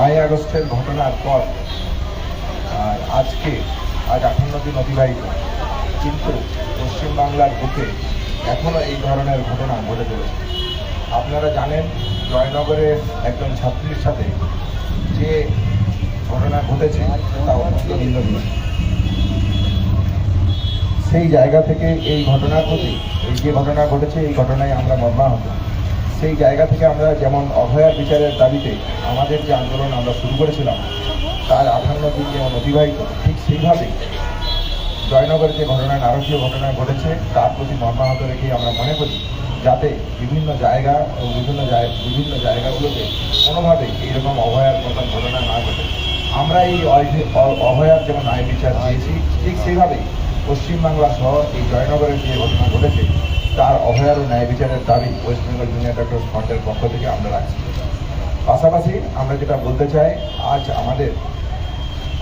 5 আগস্টের ঘটনার পর আজ 58 দিন অতিবাহিত, কিন্তু পশ্চিমবাংলার বুকে এখনও এই ধরনের ঘটনা ঘটে চলেছে। আপনারা জানেন, জয়নগরের একজন ছাত্রীর সাথে যে ঘটনা ঘটেছে তা অত্যন্ত নিন্দনীয়। সেই জায়গা থেকে এই ঘটনার প্রতি, এই যে ঘটনা ঘটেছে এই ঘটনায় আমরা মর্মাহত। সেই জায়গা থেকে আমরা যেমন অভয়ার বিচারের দাবিতে আমাদের যে আন্দোলন আমরা শুরু করেছিলাম তার 58 দিন যেমন অতিবাহিত, ঠিক সেইভাবেই জয়নগরের যে ঘটনা, নারকীয় ঘটনা ঘটেছে তার প্রতি মর্মাহত রেখে আমরা মনে করি যাতে বিভিন্ন জায়গা ও বিভিন্ন জায়গাগুলোতে কোনোভাবেই এইরকম অভয়ার মতন ঘটনা না ঘটে। আমরা এই অভয়ার যেমন ন্যায় বিচার চেয়েছি, ঠিক সেইভাবেই পশ্চিমবাংলা সহ এই জয়নগরের যে ঘটনা ঘটেছে তার অভয়ার ও ন্যায় বিচারের দাবি ওয়েস্ট বেঙ্গল জুনিয়র ডক্টরস ফ্রন্টের পক্ষ থেকে আমরা রাখছি। পাশাপাশি আমরা যেটা বলতে চাই, আজ আমাদের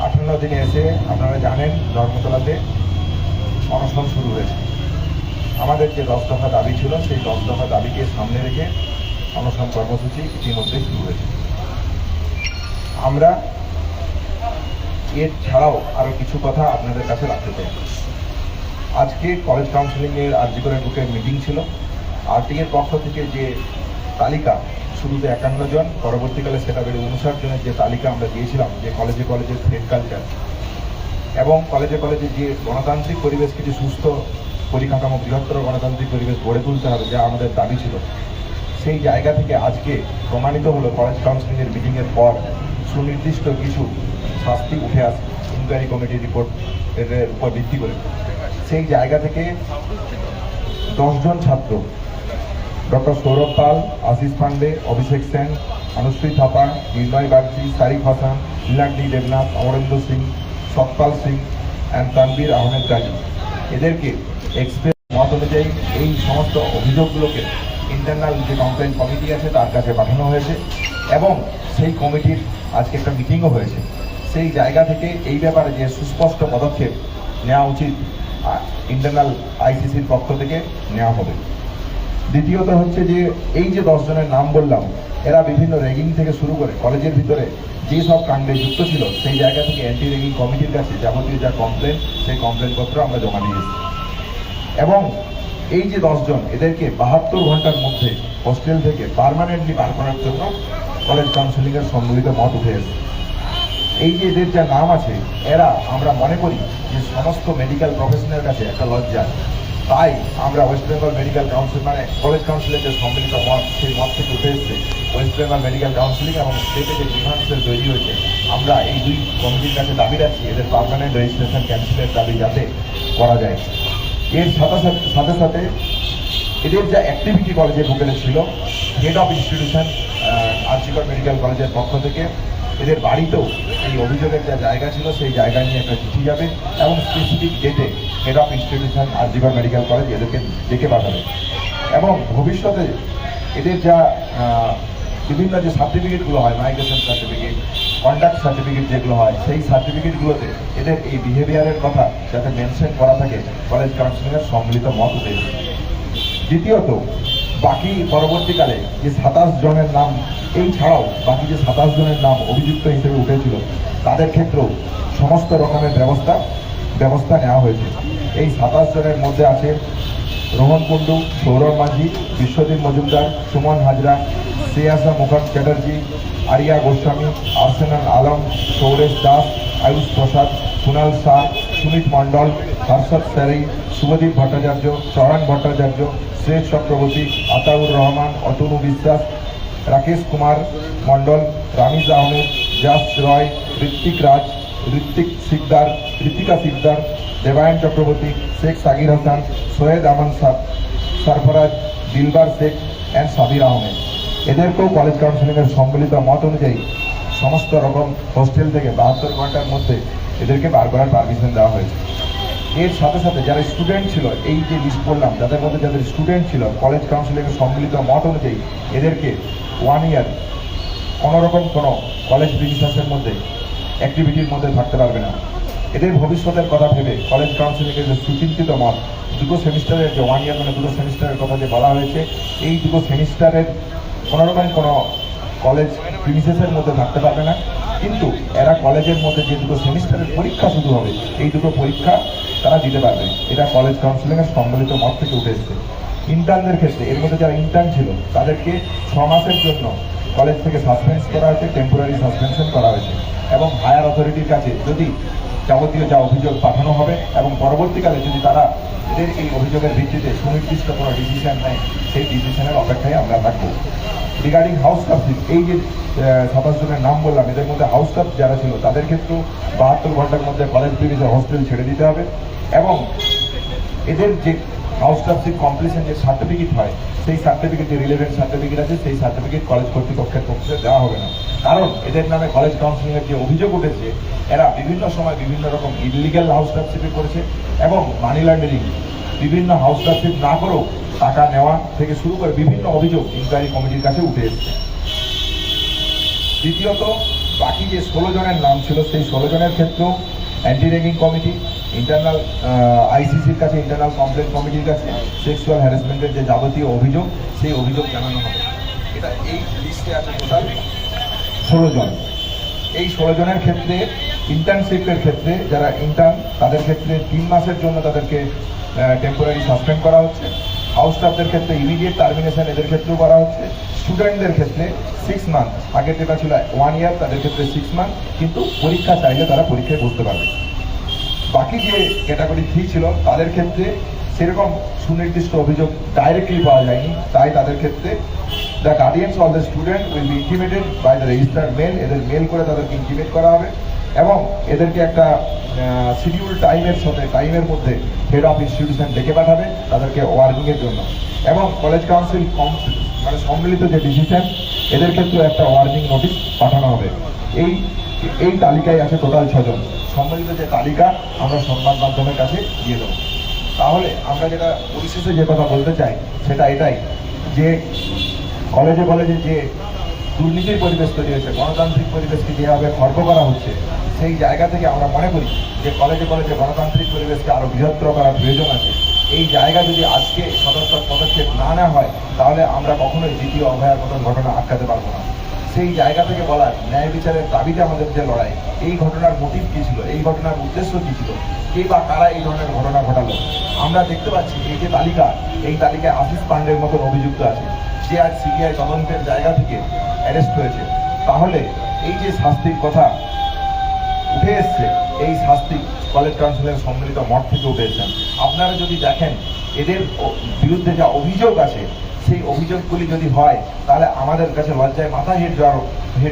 58 দিনে এসে আপনারা জানেন ধর্মতলাতে অনশন শুরু হয়েছে। আমাদের যে 10 দফা দাবি ছিল সেই 10 দফা দাবিকে সামনে রেখে অনশন কর্মসূচি ইতিমধ্যে শুরু হয়েছে। আমরা এর ছাড়াও আরও কিছু কথা আপনাদের কাছে রাখতে চাই। আজকে কলেজ কাউন্সিলিংয়ের আরজিকরের বুকে মিটিং ছিল। আরটিএর পক্ষ থেকে যে তালিকা, শুরুতে 51 জন, পরবর্তীকালে সেটা বেড়ে 59 জনের যে তালিকা আমরা দিয়েছিলাম, যে কলেজে থ্রেড কালচার এবং কলেজে যে গণতান্ত্রিক পরিবেশ, কিছু সুস্থ পরিকাঠামো, বৃহত্তর গণতান্ত্রিক পরিবেশ গড়ে তুলতে হবে, যা আমাদের দাবি ছিল, সেই জায়গা থেকে আজকে প্রমাণিত হলো কলেজ কাউন্সিলিংয়ের মিটিংয়ের পর সুনির্দিষ্ট কিছু শাস্তি উঠে আসে ইনকোয়ারি কমিটির রিপোর্ট এর উপর ভিত্তি করে। সেই জায়গা থেকে 10 জন ছাত্র, ডক্টর সৌরভ পাল, আশিস পান্ডে, অভিষেক সেন, অনুশ্রী থাপা, নির্ণয় বাগচি, সারিফ হাসান, লীলাগ্নি দেবনাথ, অমরেন্দ্র সিং, সতপাল সিং অ্যান্ড তানবীর আহমেদ গাজী, এদেরকে এক্সপ্রেস মত অনুযায়ী এই সমস্ত অভিযোগগুলোকে ইন্টারনাল যে কমপ্লেন কমিটি আছে তার কাছে পাঠানো হয়েছে এবং সেই কমিটির আজকে একটা মিটিংও হয়েছে। সেই জায়গা থেকে এই ব্যাপারে যে সুস্পষ্ট পদক্ষেপ নেওয়া উচিত ইন্টারনাল আইসিসির পক্ষ থেকে নেওয়া হবে। দ্বিতীয়ত হচ্ছে যে এই যে 10 জনের নাম বললাম, এরা বিভিন্ন র্যাগিং থেকে শুরু করে কলেজের ভিতরে যে সব কাণ্ডে যুক্ত ছিল, সেই জায়গা থেকে অ্যান্টি র্যাগিং কমিটির কাছে যাবতীয় যা কমপ্লেন, সেই কমপ্লেনপত্র আমরা জমা দিয়েছি। এবং এই যে 10 জন, এদেরকে 72 ঘন্টার মধ্যে হোস্টেল থেকে পার্মানেন্টলি বার করার জন্য কলেজ কাউন্সিলিংয়ের সম্মিলিত মত উঠে এসেছে। এই যে এদের যা নাম আছে, এরা আমরা মনে করি যে সমস্ত মেডিকেল প্রফেশনের কাছে একটা লজ্জা। তাই আমরা ওয়েস্ট বেঙ্গল মেডিকেল কাউন্সিল, মানে কলেজ কাউন্সিলের যে সম্মিলিত মত, সেই মত থেকে উঠে এসছে ওয়েস্ট বেঙ্গল মেডিকেল কাউন্সিলিং এবং স্টেটে যে গ্রিভান্সেস তৈরি হয়েছে, আমরা এই 2 কমিটির কাছে দাবি রাখছি এদের পার্মানেন্ট রেজিস্ট্রেশন ক্যান্সেলের দাবি যাতে করা যায়। এর সাথে সাথে এদের যা অ্যাক্টিভিটি কলেজের বুকে ছিল, head of institution RG Kar medical কলেজের পক্ষ থেকে এদের বাড়িতেও এই অভিযোগের যা জায়গা ছিল সেই জায়গা নিয়ে একটা চিঠি যাবে এবং স্পেসিফিক ডেটে head of institution RG Kar medical college এদেরকে ডেকে পাঠাবে। এবং ভবিষ্যতে এদের যা বিভিন্ন যে সার্টিফিকেটগুলো হয়, মাইগ্রেশন সার্টিফিকেট, কন্ডাক্ট সার্টিফিকেট যেগুলো হয়, সেই সার্টিফিকেটগুলোতে এদের এই বিহেভিয়ারের কথা যাতে মেনশন করা থাকে, কলেজ কাউন্সিলিংয়ের সম্মিলিত মত উঠে এসেছে। দ্বিতীয়ত, বাকি পরবর্তীকালে যে 27 জনের নাম, এই ছাড়াও বাকি যে 27 জনের নাম অভিযুক্ত হিসেবে উঠেছিল, তাদের ক্ষেত্রেও সমস্ত রকমের ব্যবস্থা নেওয়া হয়েছে। এই 27 জনের মধ্যে আছে রোহন কুণ্ডু, সৌরভ মাঝি, বিশ্বজিৎ মজুমদার, সুমন হাজরা, শ্রেয়াসা মুখার্জ চ্যাটার্জি, আরিয়া গোস্বামী, আর্সেনাল আলম, সৌরেশ দাস, আয়ুষ প্রসাদ, কুণাল শাহ, সুমিত মণ্ডল, হর্ষদ স্যারি, শুভদীপ ভট্টাচার্য, চরণ ভট্টাচার্য, শ্রেয় চক্রবর্তী, আতাউর রহমান, অতনু বিশ্বাস, রাকেশ কুমার মণ্ডল, রামিজ আহমেদ, জাস রয়, ঋত্বিক রাজ, ঋতিকা সিকদার, দেবায়ন চক্রবর্তী, শেখ সাগির হাসান, সৈয়দ আমান সরফরাজ, দিলবার শেখ অ্যান্ড সাবির আহমেদ, এদেরকেও কলেজ কাউন্সিলিংয়ের সম্মিলিত মত অনুযায়ী সমস্ত রকম হোস্টেল থেকে 72 ঘন্টার মধ্যে এদেরকে বার করার পারমিশন দেওয়া হয়েছে। এর সাথে সাথে যারা স্টুডেন্ট ছিল, এই যে লিস্ট করলাম, যাদের মধ্যে যাদের স্টুডেন্ট ছিল, কলেজ কাউন্সিলিংয়ের সম্মিলিত মত অনুযায়ী এদেরকে 1 ইয়ার কোনোরকম কোনো কলেজ প্রিমিসাসের মধ্যে অ্যাক্টিভিটির মধ্যে থাকতে পারবে না। এদের ভবিষ্যতের কথা ভেবে কলেজ কাউন্সিলিংয়ের যে সুচিন্তিত মত, 2 সেমিস্টারের যে 1 ইয়ার মানে 2 সেমিস্টারের কথা যে বলা হয়েছে, এই 2 সেমিস্টারের কোনোরকম কোনো কলেজ প্রিমিসেসের মধ্যে থাকতে পারবে না, কিন্তু এরা কলেজের মধ্যে যে দুটো সেমিস্টারের পরীক্ষা শুরু হবে এই দুটো পরীক্ষা তারা দিতে পারবে। এটা কলেজ কাউন্সিলিংয়ের সম্মিলিত মত থেকে উঠে এসছে। ইন্টার্নদের ক্ষেত্রে এর মধ্যে যারা ইন্টার্ন ছিল তাদেরকে 6 মাসের জন্য কলেজ থেকে সাসপেন্স করা হয়েছে, টেম্পোরারি সাসপেনশন করা হয়েছে, এবং হায়ার অথরিটির কাছে যদি যাবতীয় যা অভিযোগ পাঠানো হবে এবং পরবর্তীকালে যদি তারা এদের এই অভিযোগের ভিত্তিতে সুনির্দিষ্ট কোনো ডিসিশন নেয় সেই ডিসিশনের অপেক্ষায় আমরা থাকবো। রিগার্ডিং হাউস স্টাফশিপ, এই যে 27 জনের নাম বললাম, এদের মধ্যে হাউস স্টাফ যারা ছিল তাদের ক্ষেত্রেও 72 ঘন্টার মধ্যে কলেজ প্রিমিসে হোস্টেল ছেড়ে দিতে হবে, এবং এদের যে হাউস স্টাফশিপ কমপ্লিশন যে সার্টিফিকেট হয় সেই সার্টিফিকেট, যে রিলেভেন্ট সার্টিফিকেট আছে সেই সার্টিফিকেট কলেজ কর্তৃপক্ষের পক্ষে দেওয়া হবে না। কারণ এদের নামে কলেজ কাউন্সিলিংয়ের যে অভিযোগ উঠেছে, এরা বিভিন্ন সময় বিভিন্ন রকম ইলিগাল হাউস স্টাফশিপে করেছে এবং মানি লন্ডারিং, বিভিন্ন হাউস স্টাফশিপ না করেও টাকা নেওয়া থেকে শুরু করে বিভিন্ন অভিযোগ ইনকোয়ারি কমিটির কাছে উঠে এসেছে। দ্বিতীয়ত, বাকি যে 16 জনের নাম ছিল সেই 16 জনের ক্ষেত্রেও অ্যান্টি র্যাগিং কমিটি, ইন্টারনাল আইসিসির কাছে, ইন্টারনাল কমপ্লেন কমিটির কাছে সেক্সুয়াল হ্যারাসমেন্টের যে যাবতীয় অভিযোগ সেই অভিযোগ জানানো হবে। এটা এই লিস্টে আছে টোটাল 16 জন। এই 16 জনের ক্ষেত্রে ইন্টার্নশিপের ক্ষেত্রে যারা ইন্টার্ন তাদের ক্ষেত্রে 3 মাসের জন্য তাদেরকে টেম্পোরারি সাসপেন্ড করা হচ্ছে। হাউস স্টাফদের ক্ষেত্রে ইমিডিয়েট টার্মিনেশন এদের ক্ষেত্রেও করা হচ্ছে। স্টুডেন্টদের ক্ষেত্রে 6 মান্থ, আগের যেটা ছিল 1 ইয়ার, তাদের ক্ষেত্রে 6 মান্থ, কিন্তু পরীক্ষা চাইলে তারা পরীক্ষায় বসতে পারবে। বাকি যে ক্যাটাগরি 3 ছিল তাদের ক্ষেত্রে সেরকম সুনির্দিষ্ট অভিযোগ ডাইরেক্টলি পাওয়া যায়নি, তাই তাদের ক্ষেত্রে the guardians of the student will be intimated by the registered mail, এদের মেল করে তাদেরকে ইন্টিমেট করা হবে এবং এদেরকে একটা শিডিউল টাইমের মধ্যে হেড অফ ইনস্টিটিউশন ডেকে পাঠাবে তাদেরকে ওয়ার্কিংয়ের জন্য, এবং কলেজ কাউন্সিল মানে সম্মিলিত যে ডিসিশন এদের ক্ষেত্রে একটা ওয়ার্কিং নোটিশ পাঠানো হবে। এই তালিকায় আছে টোটাল 6 জন। সম্মিলিত যে তালিকা আমরা সংবাদ মাধ্যমের কাছে দিয়ে দেবো। তাহলে আমরা যেটা পরিশেষে যে কথা বলতে চাই সেটা এটাই যে কলেজে যে দুর্নীতির পরিবেশ তৈরি হয়েছে, গণতান্ত্রিক পরিবেশকে যেভাবে খর্ব করা হচ্ছে, সেই জায়গা থেকে আমরা মনে করি যে কলেজে গণতান্ত্রিক পরিবেশকে আরও বৃহত্তর করার প্রয়োজন আছে। এই জায়গা যদি আজকে সদর্থক পদক্ষেপ না নেওয়া হয় তাহলে আমরা কখনোই দ্বিতীয় অভয়ার মতন ঘটনা আটকাতে পারবো না। সেই জায়গা থেকে বলার ন্যায় বিচারের দাবিতে আমাদের যে লড়াই, এই ঘটনার মোটিভ কী ছিল, এই ঘটনার উদ্দেশ্য কী ছিল, কে বা কারা এই ধরনের ঘটনা ঘটালো। আমরা দেখতে পাচ্ছি এই যে তালিকা, এই তালিকায় আশিস পান্ডের মতন অভিযুক্ত আছে যে আজ সিবিআই তদন্তের জায়গা থেকে অ্যারেস্ট হয়েছে। তাহলে এই যে শাস্তির কথা উঠে এসছে, এই শাস্তি কলেজ কাউন্সিলের সম্মিলিত মত থেকে উঠে এসেছেন। আপনারা যদি দেখেন এদের বিরুদ্ধে যা অভিযোগ আছে সেই অভিযোগগুলি যদি হয় তাহলে আমাদের কাছে লজ্জায় মাথা হেঁট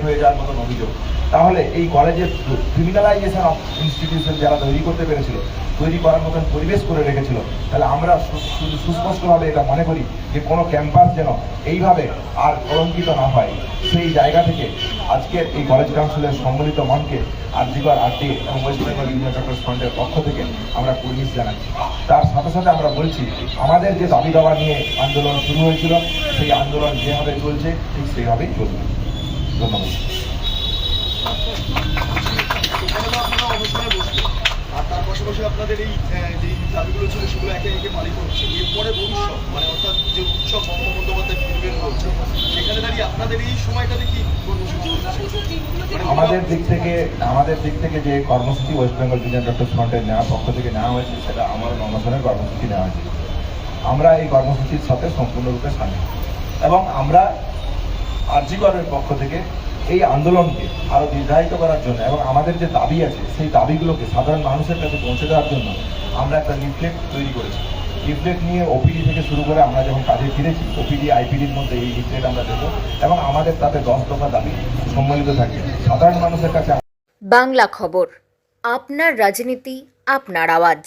হয়ে যাওয়ার মতন অভিযোগ। তাহলে এই কলেজের ক্রিমিনালাইজেশন অফ ইনস্টিটিউশন যারা তৈরি করতে পেরেছিল, তৈরি করার মতন পরিবেশ করে রেখেছিল, তাহলে আমরা শুধু সুস্পষ্টভাবে এটা মনে করি যে কোনো ক্যাম্পাস যেন এইভাবে আর কলঙ্কিত না হয়। সেই জায়গা থেকে আজকের এই কলেজ কাউন্সিলের সম্মিলিত মনকে আরজিকর আরটি এবং ওয়েস্ট বেঙ্গল ইউনিয়ন ডক্টরস ফ্রন্টের পক্ষ থেকে আমরা কুর্নিশ জানাচ্ছি। তার সাথে সাথে আমরা বলছি আমাদের যে দাবি দাওয়া নিয়ে আন্দোলন শুরু হয়েছিল সেই আন্দোলন যেভাবে চলছে ঠিক সেইভাবেই চলবে। ধন্যবাদ। আর তার পাশাপাশি আপনাদের এই যে দাবিগুলো ছিল সেগুলো একে একে পালিত হচ্ছে। এরপরে ভবিষ্যৎ মানে অর্থাৎ যে উৎসব মমতা বন্দ্যোপাধ্যায় ফিরবেন বলছে, সেখানে দাঁড়িয়ে আপনাদের এই সময়টাতে কি কর্মসূচি হচ্ছে? আমাদের দিক থেকে যে কর্মসূচি ওয়েস্ট বেঙ্গল ইউনিয়ন ডক্টরস ফ্রন্টের নেওয়ার পক্ষ থেকে নেওয়া হয়েছে সেটা আমার অনশনের কর্মসূচি নেওয়া হয়েছে। আমরা এই কর্মসূচির সাথে সম্পূর্ণরূপে সামিল এবং আমরা আরজিকরের পক্ষ থেকে এই আন্দোলনকে আরও দীর্ঘায়িত করার জন্য এবং আমাদের যে দাবি আছে সেই দাবিগুলোকে সাধারণ মানুষের কাছে পৌঁছে দেওয়ার জন্য আমরা একটা লিফলেট তৈরি করেছি। লিফলেট নিয়ে ওপিডি থেকে শুরু করে আমরা যখন কাজে ফিরেছি ওপিডি আইপিডির মধ্যে এই লিফলেট আমরা দেবো এবং আমাদের তাতে 10 দফা দাবি সম্মিলিত থাকবে সাধারণ মানুষের কাছে। বাংলা খবর, আপনার রাজনীতি, আপনার আওয়াজ।